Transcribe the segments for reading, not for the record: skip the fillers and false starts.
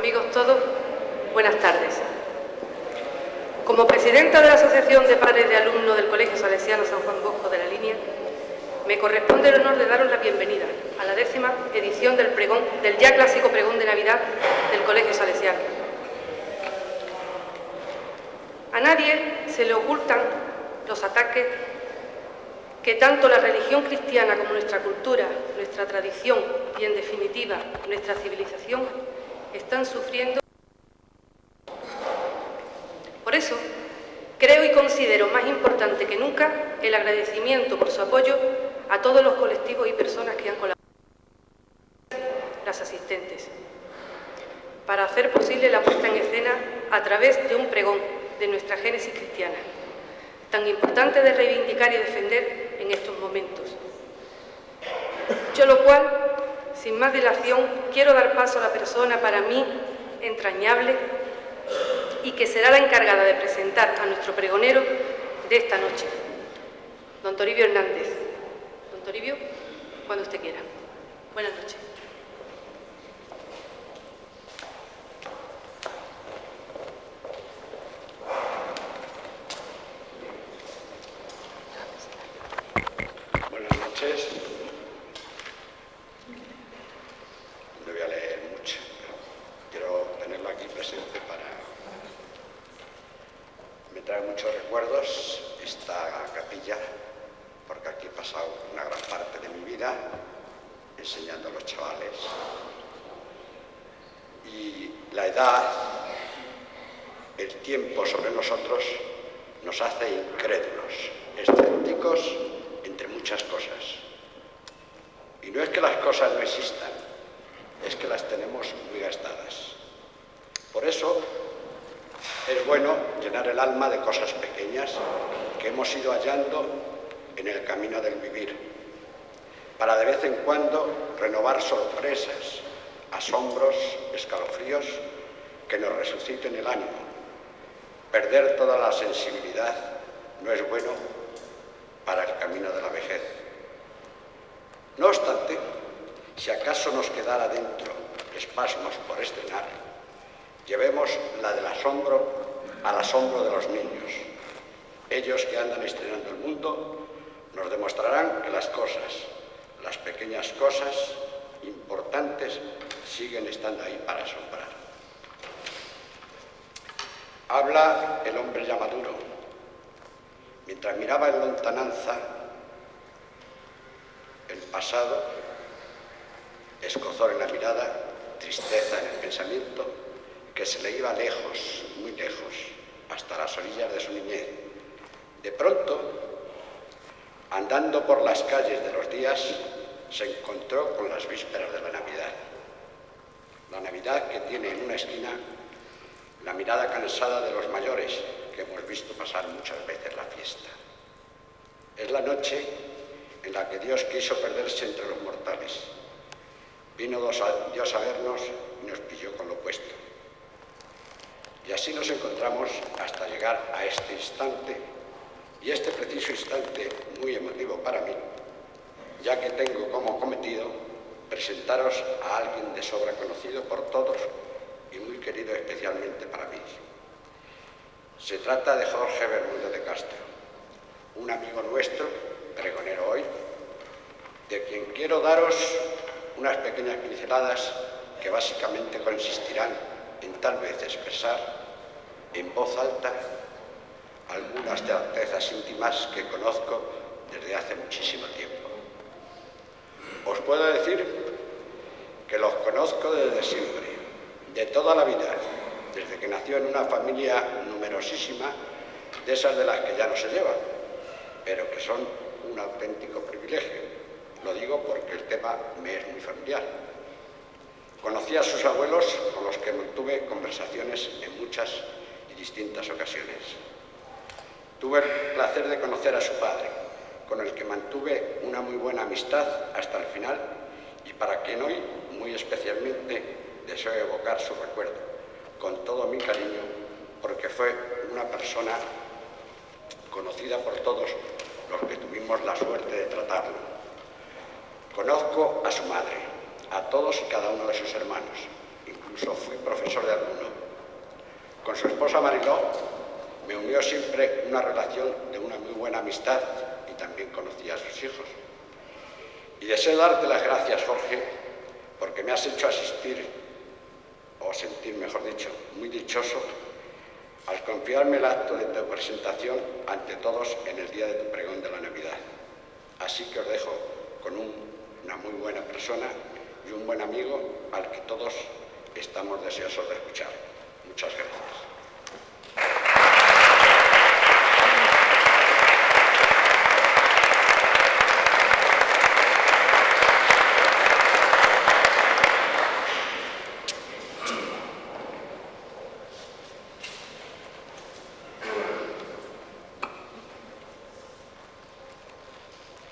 amigos todos, buenas tardes. Como presidenta de la Asociación de Padres de Alumnos del Colegio Salesiano San Juan Bosco de la Línea, me corresponde el honor de daros la bienvenida a la 10ª edición del ya clásico pregón de Navidad del Colegio Salesiano. A nadie se le ocultan los ataques que tanto la religión cristiana como nuestra cultura, nuestra tradición y, en definitiva, nuestra civilización están sufriendo. Por eso, creo y considero más importante que nunca el agradecimiento por su apoyo a todos los colectivos y personas que han colaborado, las asistentes, para hacer posible la puesta en escena a través de un pregón de nuestra génesis cristiana, tan importante de reivindicar y defender en estos momentos. Dicho lo cual, sin más dilación, quiero dar paso a la persona para mí entrañable y que será la encargada de presentar a nuestro pregonero de esta noche, don Toribio Hernández. Don Toribio, cuando usted quiera. Buenas noches. Buenas noches. No voy a leer mucho, pero quiero tenerlo aquí presente para... Me trae muchos recuerdos esta capilla, porque aquí he pasado una gran parte de mi vida enseñando a los chavales. Y la edad, el tiempo sobre nosotros nos hace incrédulos, escépticos, entre muchas cosas. Y no es que las cosas no existan, es que las tenemos muy gastadas. Por eso es bueno llenar el alma de cosas pequeñas que hemos ido hallando en el camino del vivir, para de vez en cuando renovar sorpresas, asombros, escalofríos que nos resuciten el ánimo. Perder toda la sensibilidad no es bueno para el camino de la vejez. No obstante, si acaso nos quedara dentro espasmos por estrenar, llevemos la del asombro al asombro de los niños. Ellos que andan estrenando el mundo nos demostrarán que las cosas, las pequeñas cosas importantes, siguen estando ahí para asombrar. Habla el hombre ya maduro. Mientras miraba en lontananza el pasado, escozor en la mirada, tristeza en el pensamiento, que se le iba lejos, muy lejos, hasta las orillas de su niñez. De pronto, andando por las calles de los días, se encontró con las vísperas de la Navidad. La Navidad que tiene en una esquina la mirada cansada de los mayores, que hemos visto pasar muchas veces la fiesta. Es la noche en la que Dios quiso perderse entre los mortales. Vino Dios a vernos y nos pilló con lo opuesto. Y así nos encontramos hasta llegar a este instante, y este preciso instante muy emotivo para mí, ya que tengo como cometido presentaros a alguien de sobra conocido por todos y muy querido especialmente para mí. Se trata de Jorge Bermúdez de Castro, un amigo nuestro, pregonero hoy, de quien quiero daros unas pequeñas pinceladas que básicamente consistirán en tal vez expresar en voz alta algunas certezas íntimas que conozco desde hace muchísimo tiempo. Os puedo decir que los conozco desde siempre, de toda la vida, desde que nació en una familia numerosísima, de esas de las que ya no se llevan, pero que son un auténtico privilegio. Lo digo porque el tema me es muy familiar. Conocí a sus abuelos, con los que mantuve conversaciones en muchas y distintas ocasiones. Tuve el placer de conocer a su padre, con el que mantuve una muy buena amistad hasta el final, y para quien hoy, muy especialmente, deseo evocar su recuerdo con todo mi cariño, porque fue una persona conocida por todos los que tuvimos la suerte de tratarlo. Conozco a su madre, a todos y cada uno de sus hermanos, incluso fui profesor de alumno. Con su esposa Mariló me unió siempre una relación de una muy buena amistad y también conocí a sus hijos. Y deseo darte las gracias, Jorge, porque me has hecho asistir, o sentir, mejor dicho, muy dichoso al confiarme el acto de tu presentación ante todos en el día de tu pregón de la Navidad. Así que os dejo con una muy buena persona y un buen amigo al que todos estamos deseosos de escuchar. Muchas gracias.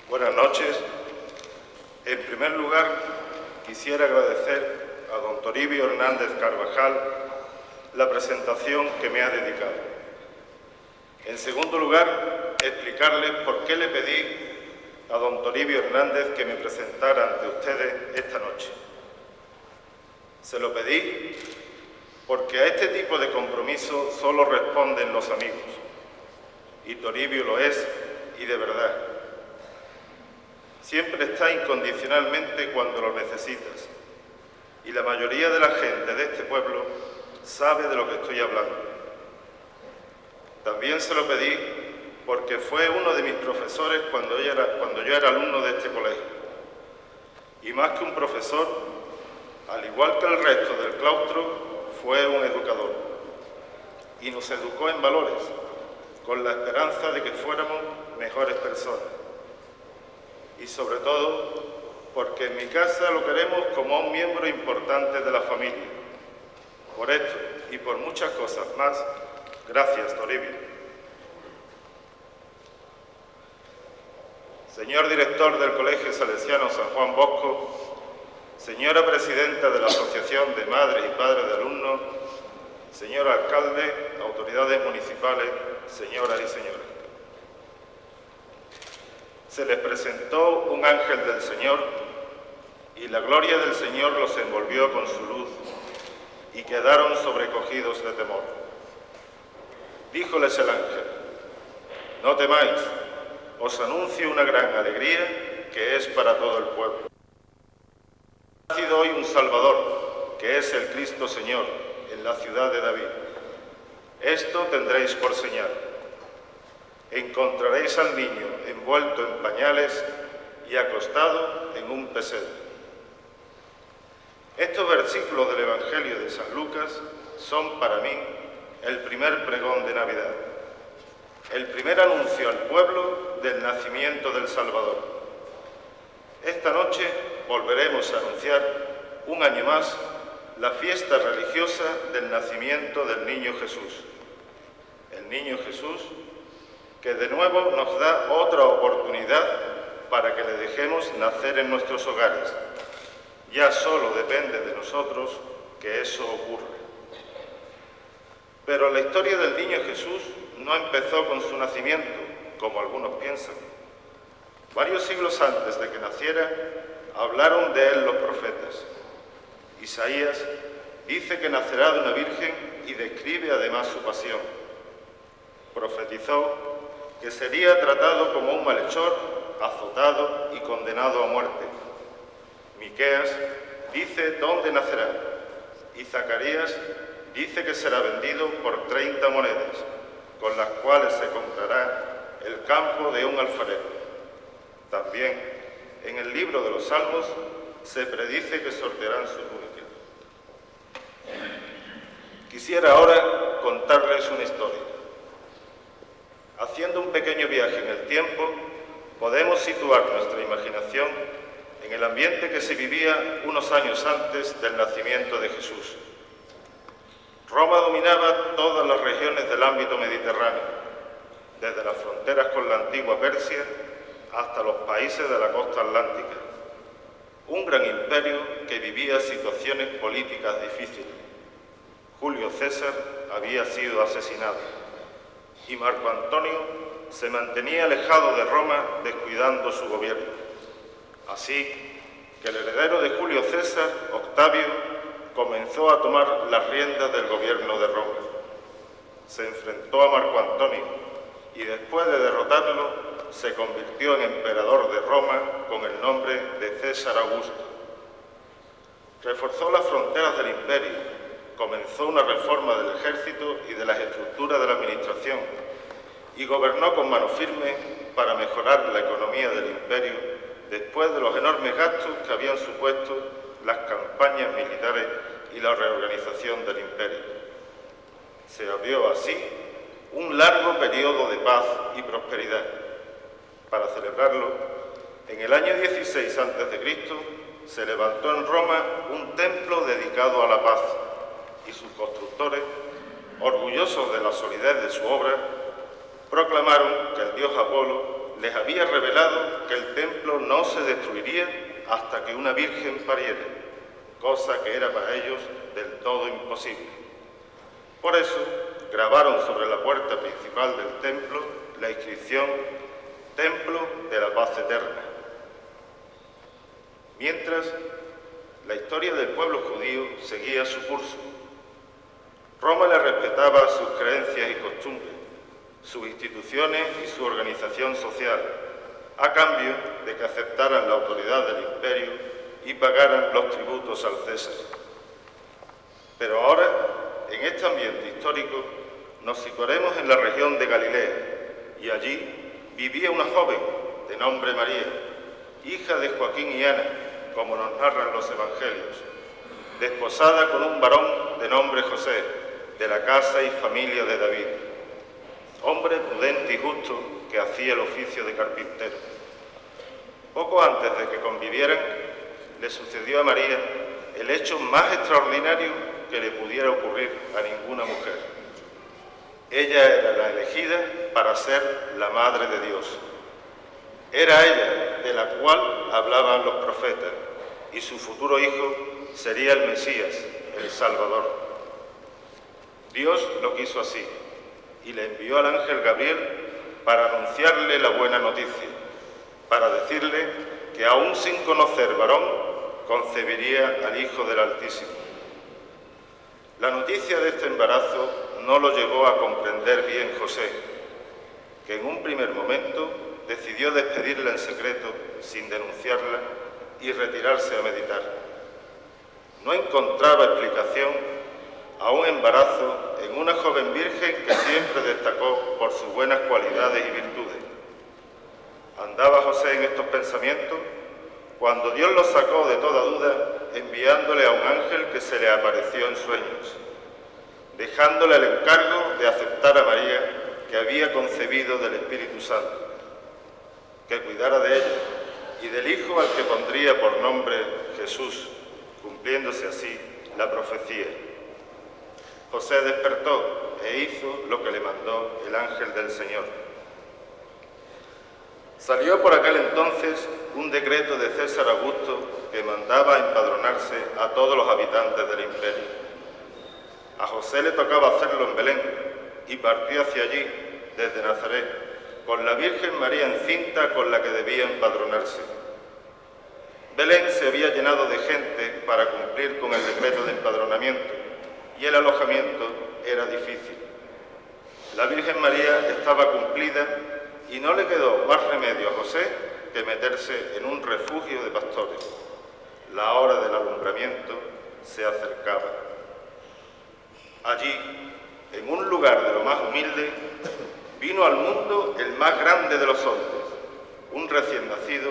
Buenas noches. En primer lugar, quisiera agradecer a don Toribio Hernández Carvajal la presentación que me ha dedicado. En segundo lugar, explicarles por qué le pedí a don Toribio Hernández que me presentara ante ustedes esta noche. Se lo pedí porque a este tipo de compromiso solo responden los amigos, y Toribio lo es, y de verdad. Siempre está incondicionalmente cuando lo necesitas, y la mayoría de la gente de este pueblo sabe de lo que estoy hablando. También se lo pedí porque fue uno de mis profesores cuando yo era alumno de este colegio. Y más que un profesor, al igual que el resto del claustro, fue un educador. Y nos educó en valores, con la esperanza de que fuéramos mejores personas. Y sobre todo, porque en mi casa lo queremos como un miembro importante de la familia. Por esto y por muchas cosas más, gracias, Toribio. Señor director del Colegio Salesiano San Juan Bosco, señora presidenta de la Asociación de Madres y Padres de Alumnos, señor alcalde, autoridades municipales, señoras y señores. Se les presentó un ángel del Señor y la gloria del Señor los envolvió con su luz y quedaron sobrecogidos de temor. Díjoles el ángel: no temáis, os anuncio una gran alegría que es para todo el pueblo. Ha nacido hoy un Salvador, que es el Cristo Señor, en la ciudad de David. Esto tendréis por señal. Encontraréis al niño envuelto en pañales y acostado en un pesebre. Estos versículos del Evangelio de San Lucas son para mí el primer pregón de Navidad, el primer anuncio al pueblo del nacimiento del Salvador. Esta noche volveremos a anunciar un año más la fiesta religiosa del nacimiento del Niño Jesús. El Niño Jesús que de nuevo nos da otra oportunidad para que le dejemos nacer en nuestros hogares. Ya solo depende de nosotros que eso ocurra. Pero la historia del Niño Jesús no empezó con su nacimiento, como algunos piensan. Varios siglos antes de que naciera, hablaron de él los profetas. Isaías dice que nacerá de una virgen y describe además su pasión. Profetizó que sería tratado como un malhechor, azotado y condenado a muerte. Miqueas dice dónde nacerá, y Zacarías dice que será vendido por 30 monedas, con las cuales se comprará el campo de un alfarero. También en el libro de los Salmos se predice que sortearán su túnica. Quisiera ahora contarles una historia. Haciendo un pequeño viaje en el tiempo, podemos situar nuestra imaginación en el ambiente que se vivía unos años antes del nacimiento de Jesús. Roma dominaba todas las regiones del ámbito mediterráneo, desde las fronteras con la antigua Persia hasta los países de la costa atlántica. Un gran imperio que vivía situaciones políticas difíciles. Julio César había sido asesinado y Marco Antonio se mantenía alejado de Roma, descuidando su gobierno. Así que el heredero de Julio César, Octavio, comenzó a tomar las riendas del gobierno de Roma. Se enfrentó a Marco Antonio y después de derrotarlo se convirtió en emperador de Roma con el nombre de César Augusto. Reforzó las fronteras del imperio, comenzó una reforma del ejército y de las estructuras de la administración y gobernó con mano firme para mejorar la economía del imperio después de los enormes gastos que habían supuesto las campañas militares y la reorganización del imperio. Se abrió así un largo periodo de paz y prosperidad. Para celebrarlo, en el año 16 a.C. se levantó en Roma un templo dedicado a la paz y sus constructores, orgullosos de la solidez de su obra, proclamaron que el dios Apolo les había revelado que el templo no se destruiría hasta que una virgen pariera, cosa que era para ellos del todo imposible. Por eso, grabaron sobre la puerta principal del templo la inscripción «Templo de la Paz Eterna». Mientras, la historia del pueblo judío seguía su curso. Roma le respetaba sus creencias y costumbres, sus instituciones y su organización social, a cambio de que aceptaran la autoridad del imperio y pagaran los tributos al César. Pero ahora, en este ambiente histórico, nos situaremos en la región de Galilea, y allí vivía una joven de nombre María, hija de Joaquín y Ana, como nos narran los evangelios, desposada con un varón de nombre José, de la casa y familia de David, hombre prudente y justo que hacía el oficio de carpintero. Poco antes de que convivieran, le sucedió a María el hecho más extraordinario que le pudiera ocurrir a ninguna mujer. Ella era la elegida para ser la Madre de Dios. Era ella de la cual hablaban los profetas, y su futuro hijo sería el Mesías, el Salvador. Dios lo quiso así, y le envió al ángel Gabriel para anunciarle la buena noticia, para decirle que aún sin conocer varón, concebiría al Hijo del Altísimo. La noticia de este embarazo no lo llegó a comprender bien José, que en un primer momento decidió despedirla en secreto sin denunciarla y retirarse a meditar. No encontraba explicación a un embarazo en una joven virgen que siempre destacó por sus buenas cualidades y virtudes. Andaba José en estos pensamientos cuando Dios lo sacó de toda duda enviándole a un ángel que se le apareció en sueños, dejándole el encargo de aceptar a María, que había concebido del Espíritu Santo, que cuidara de ella y del Hijo al que pondría por nombre Jesús, cumpliéndose así la profecía. José despertó e hizo lo que le mandó el ángel del Señor. Salió por aquel entonces un decreto de César Augusto que mandaba empadronarse a todos los habitantes del imperio. A José le tocaba hacerlo en Belén y partió hacia allí, desde Nazaret, con la Virgen María encinta con la que debía empadronarse. Belén se había llenado de gente para cumplir con el decreto de empadronamiento y el alojamiento era difícil. La Virgen María estaba cumplida y no le quedó más remedio a José que meterse en un refugio de pastores. La hora del alumbramiento se acercaba. Allí, en un lugar de lo más humilde, vino al mundo el más grande de los hombres. Un recién nacido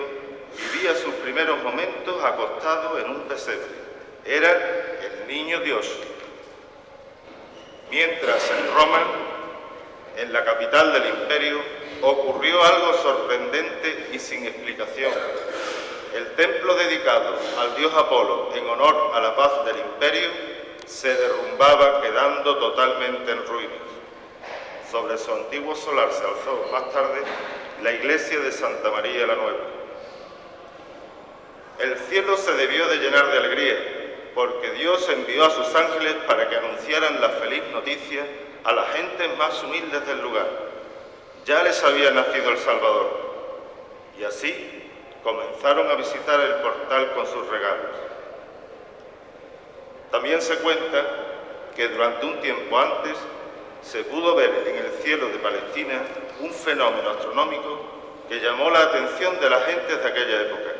vivía sus primeros momentos acostado en un pesebre. Era el niño Dios. Mientras en Roma, en la capital del imperio, ocurrió algo sorprendente y sin explicación. El templo dedicado al dios Apolo en honor a la paz del imperio se derrumbaba, quedando totalmente en ruinas. Sobre su antiguo solar se alzó más tarde la iglesia de Santa María la Nueva. El cielo se debió de llenar de alegría, porque Dios envió a sus ángeles para que anunciaran la feliz noticia a las gentes más humildes del lugar. Ya les había nacido el Salvador, y así comenzaron a visitar el portal con sus regalos. También se cuenta que durante un tiempo antes se pudo ver en el cielo de Palestina un fenómeno astronómico que llamó la atención de las gentes de aquella época.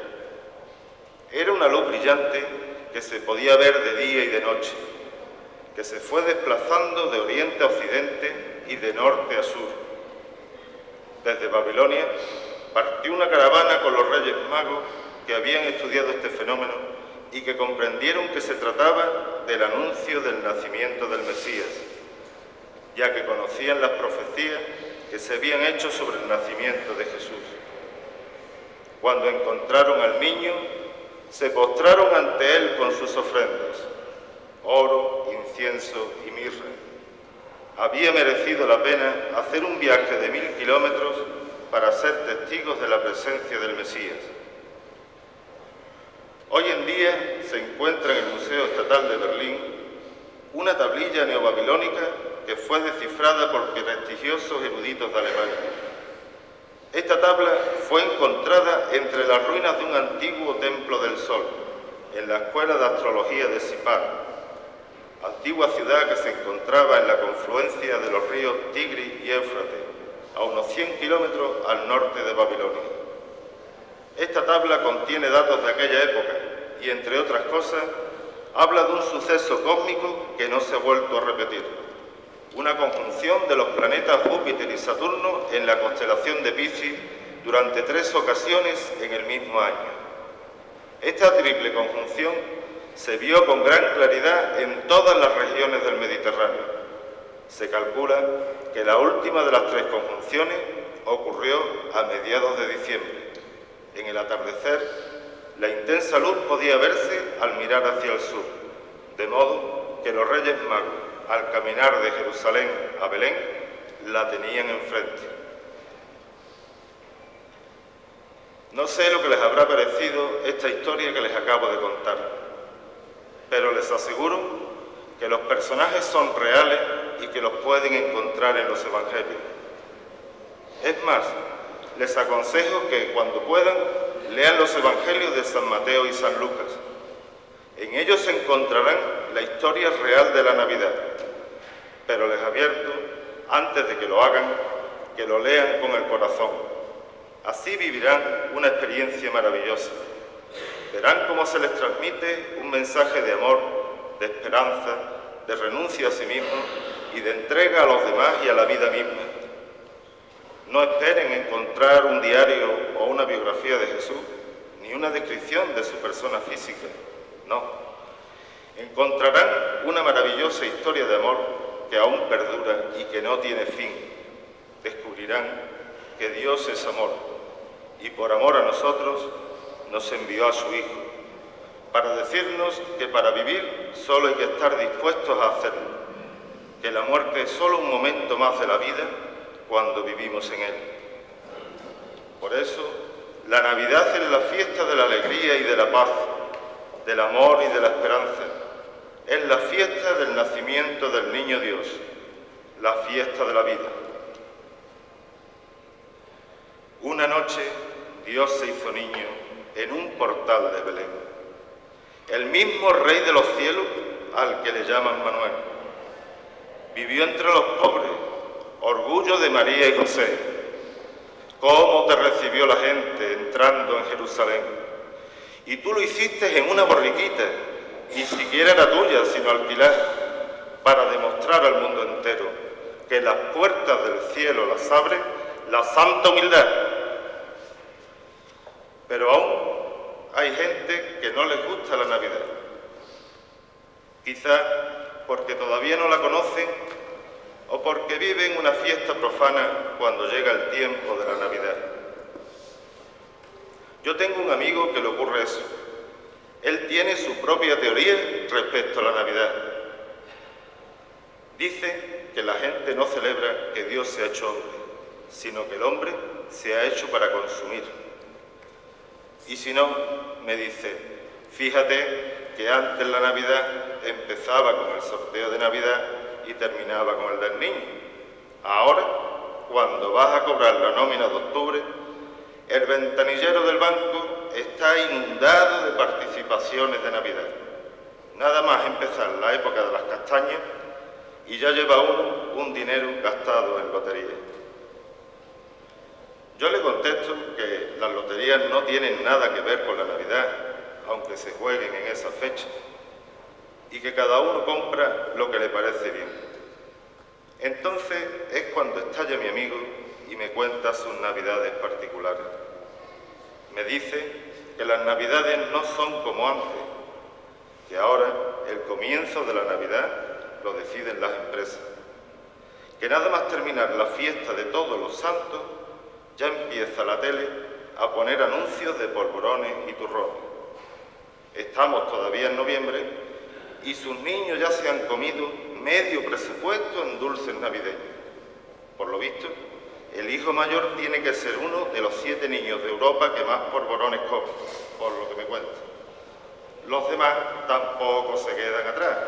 Era una luz brillante que se podía ver de día y de noche, que se fue desplazando de oriente a occidente y de norte a sur. Desde Babilonia partió una caravana con los Reyes Magos que habían estudiado este fenómeno y que comprendieron que se trataba del anuncio del nacimiento del Mesías, ya que conocían las profecías que se habían hecho sobre el nacimiento de Jesús. Cuando encontraron al niño, se postraron ante él con sus ofrendas, oro, incienso y mirra. Había merecido la pena hacer un viaje de 1000 kilómetros para ser testigos de la presencia del Mesías. Hoy en día se encuentra en el Museo Estatal de Berlín una tablilla neobabilónica que fue descifrada por prestigiosos eruditos de Alemania. Esta tabla fue encontrada entre las ruinas de un antiguo templo del sol, en la Escuela de Astrología de Sipar, antigua ciudad que se encontraba en la confluencia de los ríos Tigris y Éufrates, a unos 100 kilómetros al norte de Babilonia. Esta tabla contiene datos de aquella época y, entre otras cosas, habla de un suceso cósmico que no se ha vuelto a repetir: una conjunción de los planetas Júpiter y Saturno en la constelación de Piscis durante 3 ocasiones en el mismo año. Esta triple conjunción se vio con gran claridad en todas las regiones del Mediterráneo. Se calcula que la última de las 3 conjunciones ocurrió a mediados de diciembre. En el atardecer, la intensa luz podía verse al mirar hacia el sur, de modo que los Reyes Magos, al caminar de Jerusalén a Belén, la tenían enfrente. No sé lo que les habrá parecido esta historia que les acabo de contar, pero les aseguro que los personajes son reales y que los pueden encontrar en los Evangelios. Es más, les aconsejo que cuando puedan lean los Evangelios de San Mateo y San Lucas. En ellos encontrarán la historia real de la Navidad, pero les advierto, antes de que lo hagan, que lo lean con el corazón. Así vivirán una experiencia maravillosa. Verán cómo se les transmite un mensaje de amor, de esperanza, de renuncia a sí mismo y de entrega a los demás y a la vida misma. No esperen encontrar un diario o una biografía de Jesús, ni una descripción de su persona física. No. Encontrarán una maravillosa historia de amor que aún perdura y que no tiene fin. Descubrirán que Dios es amor y por amor a nosotros nos envió a su Hijo, para decirnos que para vivir solo hay que estar dispuestos a hacerlo, que la muerte es solo un momento más de la vida cuando vivimos en Él. Por eso, la Navidad es la fiesta de la alegría y de la paz, del amor y de la esperanza. Es la fiesta del nacimiento del Niño Dios, la fiesta de la vida. Una noche, Dios se hizo niño en un portal de Belén. El mismo Rey de los cielos, al que le llaman Manuel, vivió entre los pobres, orgullo de María y José. ¿Cómo te recibió la gente entrando en Jerusalén? Y tú lo hiciste en una borriquita, ni siquiera era tuya, sino alquilar, para demostrar al mundo entero que las puertas del cielo las abre la santa humildad. Pero aún hay gente que no les gusta la Navidad, quizá porque todavía no la conocen o porque viven una fiesta profana cuando llega el tiempo de la Navidad. Yo tengo un amigo que le ocurre eso. Él tiene su propia teoría respecto a la Navidad. Dice que la gente no celebra que Dios se ha hecho hombre, sino que el hombre se ha hecho para consumir. Y si no, me dice, fíjate que antes la Navidad empezaba con el sorteo de Navidad y terminaba con el del niño. Ahora, cuando vas a cobrar la nómina de octubre, el ventanillero del banco está inundado de participaciones de Navidad. nada más empezar la época de las castañas y ya lleva uno un dinero gastado en lotería. Yo le contesto que las loterías no tienen nada que ver con la Navidad, aunque se jueguen en esa fecha, y que cada uno compra lo que le parece bien. Entonces es cuando estalla mi amigo y me cuenta sus navidades particulares. Me dice que las navidades no son como antes, que ahora el comienzo de la Navidad lo deciden las empresas, que nada más terminar la fiesta de Todos los Santos ya empieza la tele a poner anuncios de polvorones y turrones. Estamos todavía en noviembre y sus niños ya se han comido medio presupuesto en dulces navideños. Por lo visto, el hijo mayor tiene que ser uno de los 7 niños de Europa que más polvorones comen, por lo que me cuentan. Los demás tampoco se quedan atrás.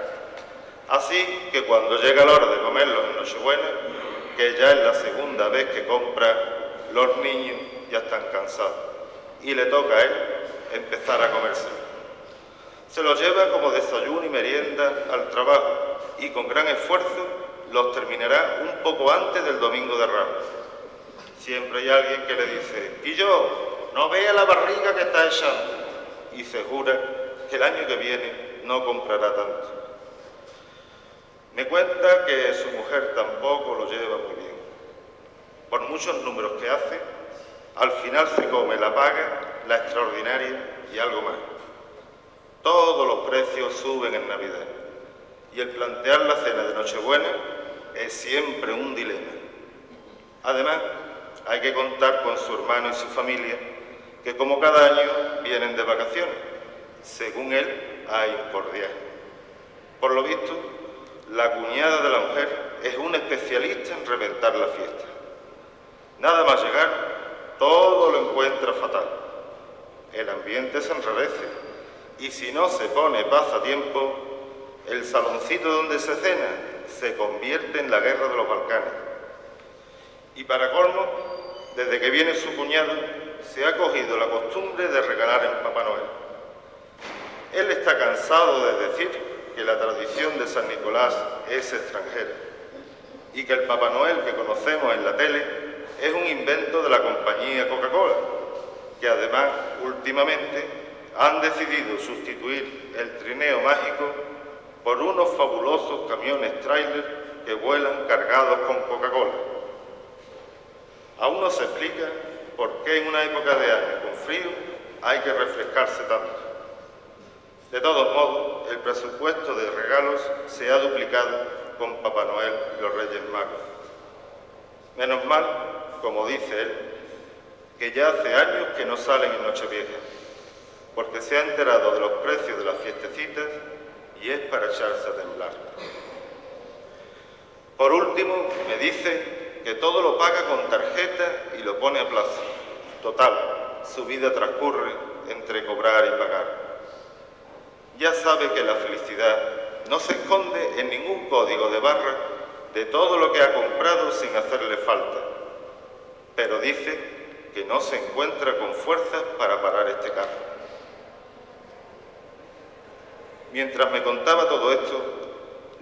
Así que cuando llega la hora de comerlos en Nochebuena, que ya es la segunda vez que compra, los niños ya están cansados y le toca a él empezar a comérselo. Se los lleva como desayuno y merienda al trabajo y con gran esfuerzo los terminará un poco antes del Domingo de Ramos. Siempre hay alguien que le dice: «Guillo, no vea la barriga que está echando», y se jura que el año que viene no comprará tanto. Me cuenta que su mujer tampoco lo lleva muy bien. Por muchos números que hace, al final se come la paga, la extraordinaria y algo más. Todos los precios suben en Navidad y el plantear la cena de Nochebuena es siempre un dilema. Además, hay que contar con su hermano y su familia, que como cada año vienen de vacaciones, según él, a incordiar. Por lo visto, la cuñada de la mujer es una especialista en reventar la fiesta. Nada más llegar, todo lo encuentra fatal. El ambiente se enrarece y si no se pone paz a tiempo, el saloncito donde se cena se convierte en la guerra de los Balcanes. Y para colmo, desde que viene su cuñado, se ha cogido la costumbre de regalar en Papá Noel. Él está cansado de decir que la tradición de San Nicolás es extranjera y que el Papá Noel que conocemos en la tele es un invento de la compañía Coca-Cola, que además últimamente han decidido sustituir el trineo mágico por unos fabulosos camiones tráiler que vuelan cargados con Coca-Cola. Aún no se explica por qué en una época de año con frío hay que refrescarse tanto. De todos modos, el presupuesto de regalos se ha duplicado con Papá Noel y los Reyes Magos. Menos mal, como dice él, que ya hace años que no salen en Nochevieja, porque se ha enterado de los precios de las fiestecitas y es para echarse a temblar. Por último, me dice que todo lo paga con tarjeta y lo pone a plazo. Total, su vida transcurre entre cobrar y pagar. Ya sabe que la felicidad no se esconde en ningún código de barra de todo lo que ha comprado sin hacerle falta, pero dice que no se encuentra con fuerzas para parar este carro. Mientras me contaba todo esto,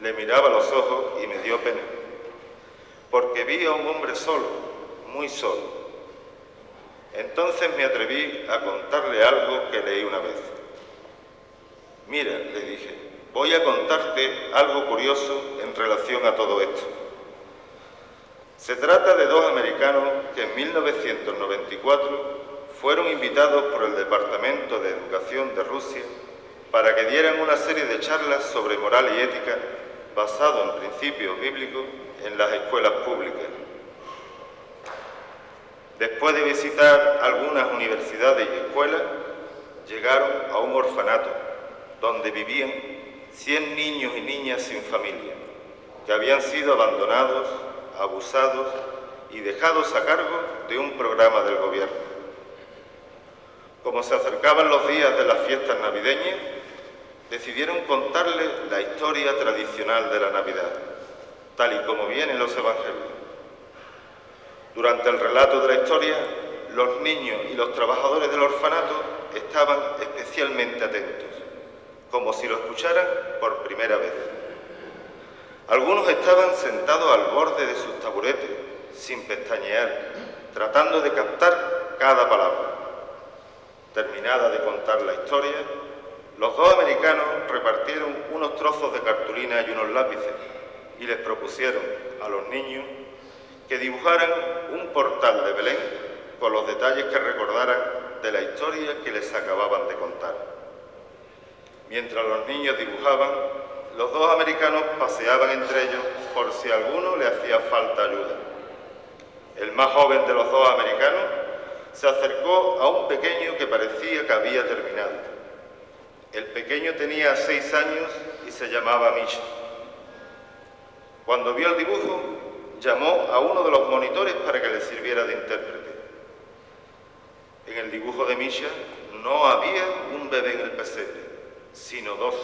le miraba a los ojos y me dio pena, porque vi a un hombre solo, muy solo. Entonces me atreví a contarle algo que leí una vez. «Mira», le dije, «voy a contarte algo curioso en relación a todo esto. Se trata de 2 americanos que en 1994 fueron invitados por el Departamento de Educación de Rusia para que dieran una serie de charlas sobre moral y ética basado en principios bíblicos en las escuelas públicas. Después de visitar algunas universidades y escuelas, llegaron a un orfanato donde vivían 100 niños y niñas sin familia, que habían sido abandonados, abusados y dejados a cargo de un programa del gobierno. Como se acercaban los días de las fiestas navideñas, decidieron contarles la historia tradicional de la Navidad, tal y como viene en los evangelios. Durante el relato de la historia, los niños y los trabajadores del orfanato estaban especialmente atentos, como si lo escucharan por primera vez. Algunos estaban sentados al borde de sus taburetes, sin pestañear, tratando de captar cada palabra. Terminada de contar la historia, los dos americanos repartieron unos trozos de cartulina y unos lápices y les propusieron a los niños que dibujaran un portal de Belén con los detalles que recordaran de la historia que les acababan de contar. Mientras los niños dibujaban, los dos americanos paseaban entre ellos por si a alguno le hacía falta ayuda. El más joven de los dos americanos se acercó a un pequeño que parecía que había terminado. El pequeño tenía 6 años y se llamaba Misha. Cuando vio el dibujo, llamó a uno de los monitores para que le sirviera de intérprete. En el dibujo de Misha no había un bebé en el pesebre, sino 2.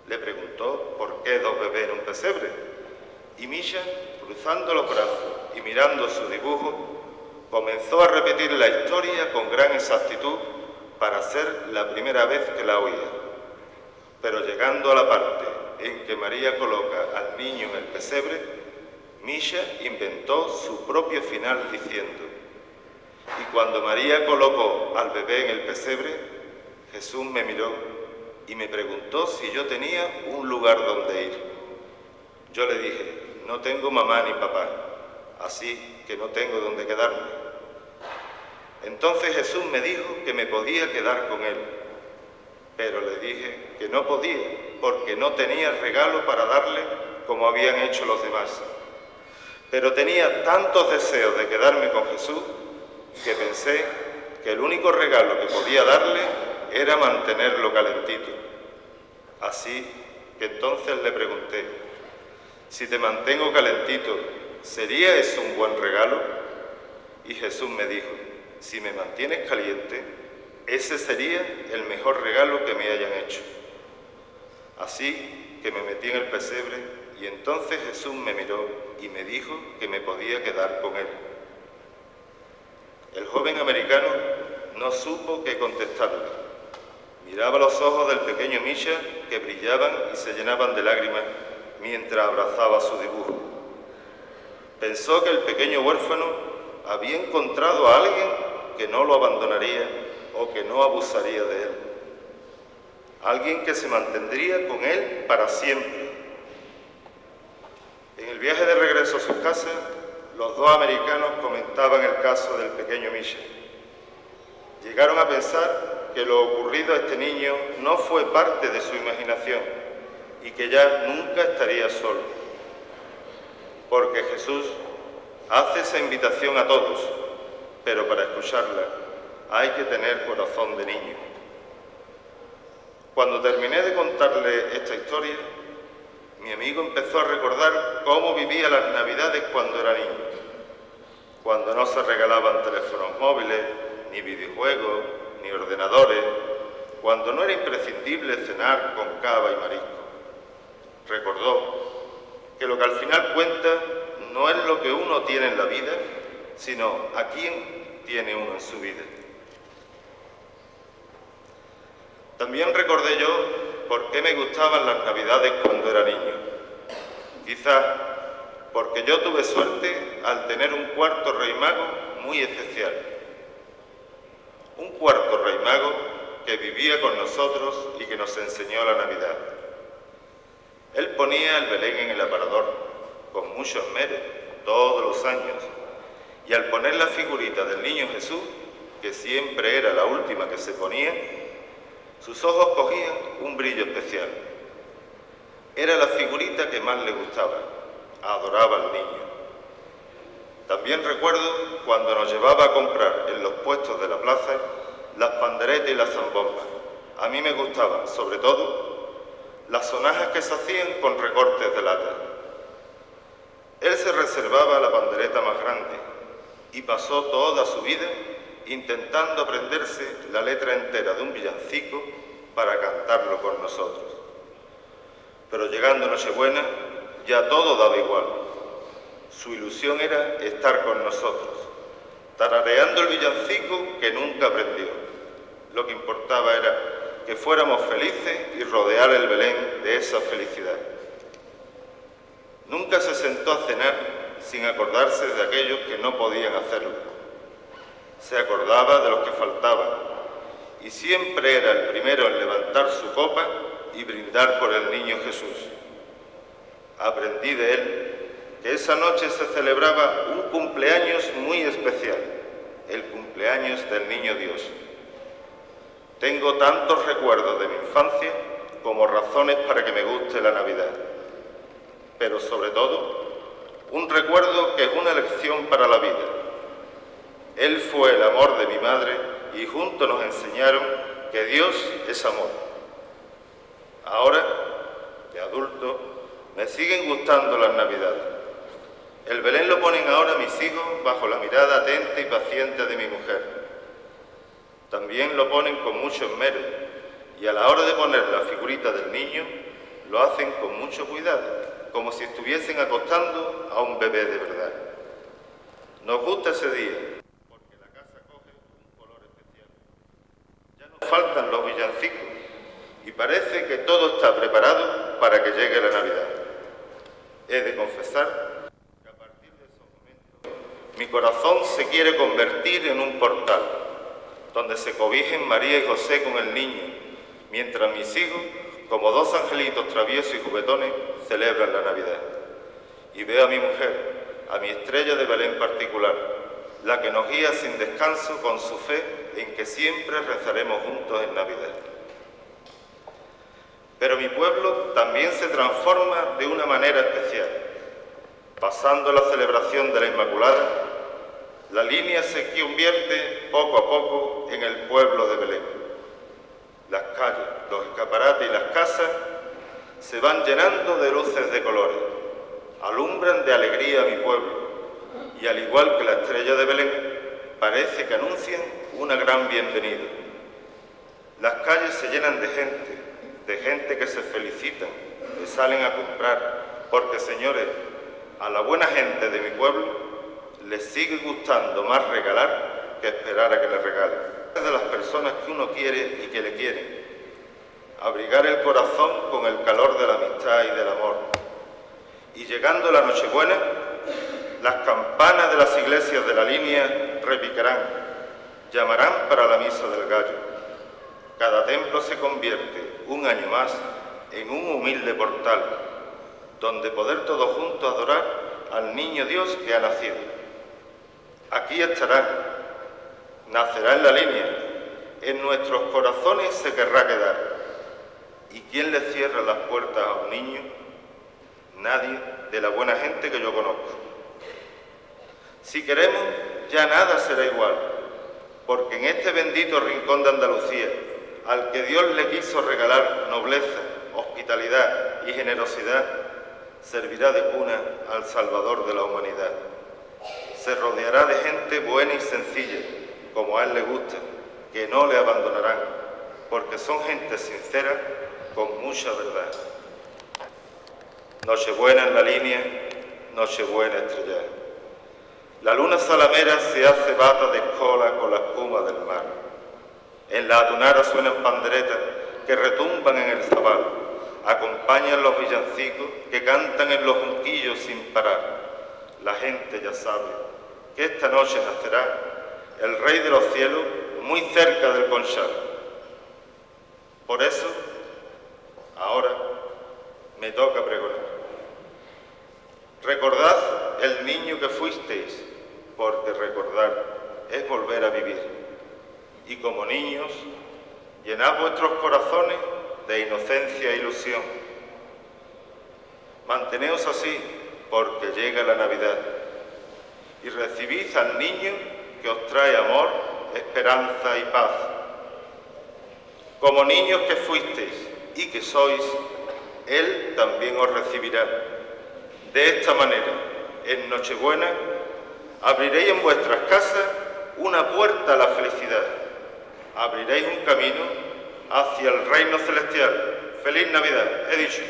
Le preguntó por qué 2 bebés en un pesebre. Y Misha, cruzando los brazos y mirando su dibujo, comenzó a repetir la historia con gran exactitud para ser la primera vez que la oía. Pero llegando a la parte en que María coloca al niño en el pesebre, Misha inventó su propio final diciendo: y cuando María colocó al bebé en el pesebre, Jesús me miró y me preguntó si yo tenía un lugar donde ir. Yo le dije: no tengo mamá ni papá, así que no tengo donde quedarme. Entonces Jesús me dijo que me podía quedar con él, pero le dije que no podía porque no tenía regalo para darle como habían hecho los demás. Pero tenía tantos deseos de quedarme con Jesús que pensé que el único regalo que podía darle era mantenerlo calentito. Así que entonces le pregunté: si te mantengo calentito, ¿sería eso un buen regalo? Y Jesús me dijo: si me mantienes caliente, ese sería el mejor regalo que me hayan hecho. Así que me metí en el pesebre y entonces Jesús me miró y me dijo que me podía quedar con él. El joven americano no supo qué contestarle. Miraba los ojos del pequeño Misha que brillaban y se llenaban de lágrimas mientras abrazaba su dibujo. Pensó que el pequeño huérfano había encontrado a alguien que no lo abandonaría o que no abusaría de él. Alguien que se mantendría con él para siempre. En el viaje de regreso a sus casas, los dos americanos comentaban el caso del pequeño Misha. Llegaron a pensar que lo ocurrido a este niño no fue parte de su imaginación y que ya nunca estaría solo. Porque Jesús hace esa invitación a todos, pero para escucharla hay que tener corazón de niño. Cuando terminé de contarle esta historia, mi amigo empezó a recordar cómo vivía las Navidades cuando era niño, cuando no se regalaban teléfonos móviles, ni videojuegos, ni ordenadores, cuando no era imprescindible cenar con cava y marisco. Recordó que lo que al final cuenta no es lo que uno tiene en la vida, sino a quién tiene uno en su vida. También recordé yo por qué me gustaban las Navidades cuando era niño. Quizás porque yo tuve suerte al tener un cuarto rey mago muy especial. Un cuarto rey mago que vivía con nosotros y que nos enseñó la Navidad. Él ponía el Belén en el aparador, con mucho esmero, todos los años, y al poner la figurita del niño Jesús, que siempre era la última que se ponía, sus ojos cogían un brillo especial. Era la figurita que más le gustaba, adoraba al niño. También recuerdo cuando nos llevaba a comprar en los puestos de la plaza las panderetas y las zambombas. A mí me gustaban, sobre todo, las sonajas que se hacían con recortes de lata. Él se reservaba la pandereta más grande y pasó toda su vida intentando aprenderse la letra entera de un villancico para cantarlo con nosotros. Pero llegando Nochebuena, ya todo daba igual. Su ilusión era estar con nosotros, tarareando el villancico que nunca aprendió. Lo que importaba era que fuéramos felices y rodear el Belén de esa felicidad. Nunca se sentó a cenar sin acordarse de aquellos que no podían hacerlo. Se acordaba de los que faltaban y siempre era el primero en levantar su copa y brindar por el niño Jesús. Aprendí de él que esa noche se celebraba un cumpleaños muy especial, el cumpleaños del Niño Dios. Tengo tantos recuerdos de mi infancia como razones para que me guste la Navidad, pero sobre todo, un recuerdo que es una lección para la vida. Él fue el amor de mi madre y juntos nos enseñaron que Dios es amor. Ahora, de adulto, me siguen gustando las Navidades. El Belén lo ponen ahora mis hijos bajo la mirada atenta y paciente de mi mujer. También lo ponen con mucho esmero y a la hora de poner la figurita del niño lo hacen con mucho cuidado, como si estuviesen acostando a un bebé de verdad. Nos gusta ese día porque la casa coge un color especial. Ya nos faltan los villancicos y parece que todo está preparado para que llegue la Navidad. He de confesar que a partir de esos momentos mi corazón se quiere convertir en un portal donde se cobijen María y José con el niño, mientras mis hijos, como dos angelitos traviesos y juguetones, celebran la Navidad. Y veo a mi mujer, a mi estrella de Belén particular, la que nos guía sin descanso con su fe en que siempre rezaremos juntos en Navidad. Pero mi pueblo también se transforma de una manera especial. Pasando la celebración de la Inmaculada, la línea se convierte poco a poco en el pueblo de Belén. Las calles, los escaparates y las casas se van llenando de luces de colores, alumbran de alegría a mi pueblo y al igual que la estrella de Belén, parece que anuncian una gran bienvenida. Las calles se llenan de gente que se felicitan, que salen a comprar, porque señores, a la buena gente de mi pueblo les sigue gustando más regalar que esperar a que le regalen. De las personas que uno quiere y que le quieren. Abrigar el corazón con el calor de la amistad y del amor. Y llegando la Nochebuena, las campanas de las iglesias de la línea repicarán, llamarán para la misa del gallo. Cada templo se convierte, un año más, en un humilde portal, donde poder todos juntos adorar al Niño Dios que ha nacido. Aquí estará, nacerá en la línea, en nuestros corazones se querrá quedar. ¿Y quién le cierra las puertas a un niño? Nadie de la buena gente que yo conozco. Si queremos, ya nada será igual, porque en este bendito rincón de Andalucía, al que Dios le quiso regalar nobleza, hospitalidad y generosidad, servirá de cuna al Salvador de la humanidad. Se rodeará de gente buena y sencilla, como a él le gusta, que no le abandonarán, porque son gente sincera, con mucha verdad. Nochebuena en la línea, Nochebuena estrellada. La luna salamera se hace bata de escola con la espuma del mar. En la atunara suenan panderetas que retumban en el zabal, acompañan los villancicos que cantan en los junquillos sin parar. La gente ya sabe que esta noche nacerá el Rey de los cielos muy cerca del Conchal. Por eso, ahora me toca pregonar. Recordad el niño que fuisteis, porque recordar es volver a vivir. Y como niños, llenad vuestros corazones de inocencia e ilusión. Manteneos así, porque llega la Navidad. Y recibid al niño que os trae amor, esperanza y paz. Como niños que fuisteis y que sois, Él también os recibirá. De esta manera, en Nochebuena, abriréis en vuestras casas una puerta a la felicidad. Abriréis un camino hacia el reino celestial. ¡Feliz Navidad! He dicho.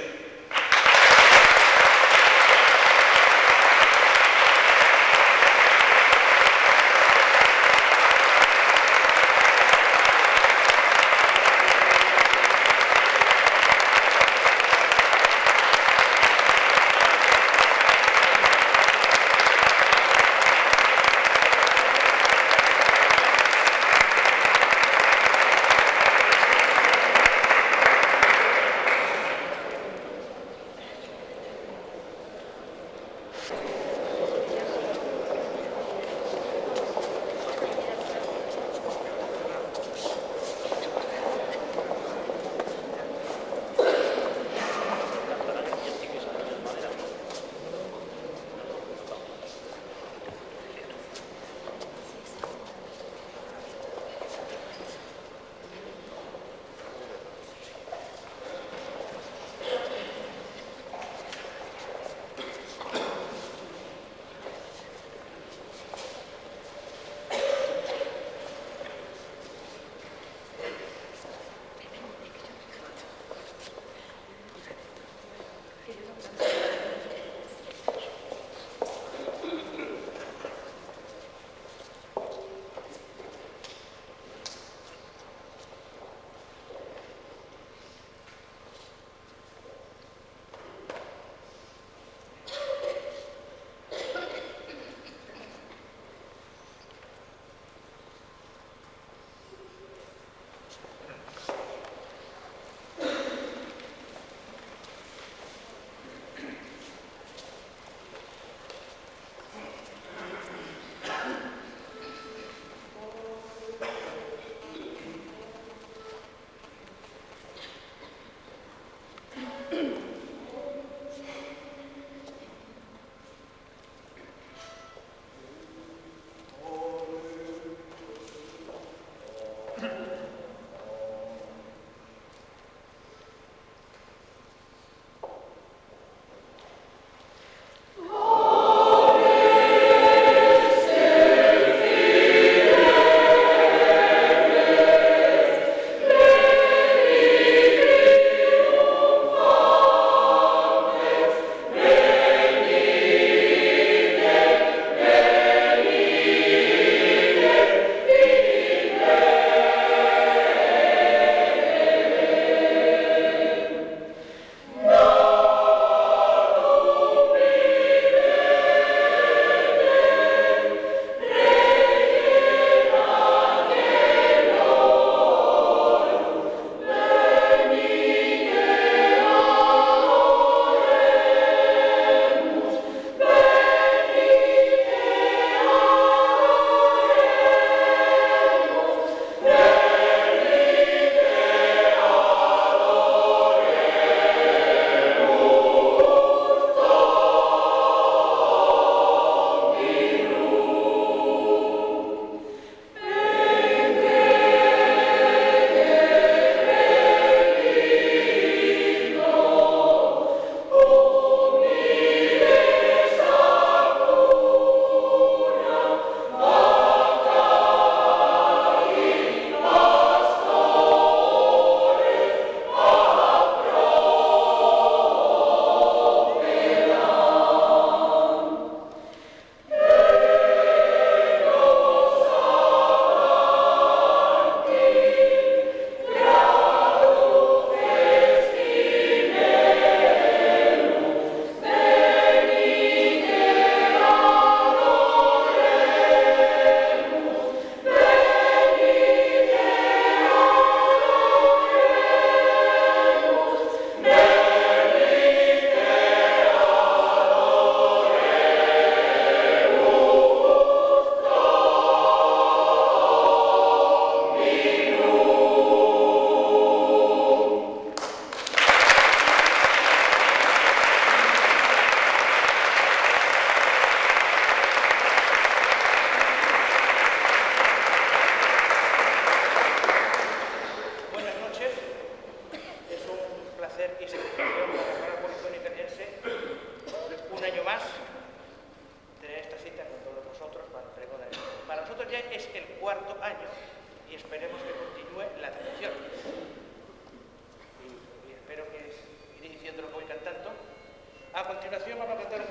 cantar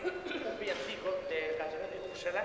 un villancico del cancionero de Úrsula,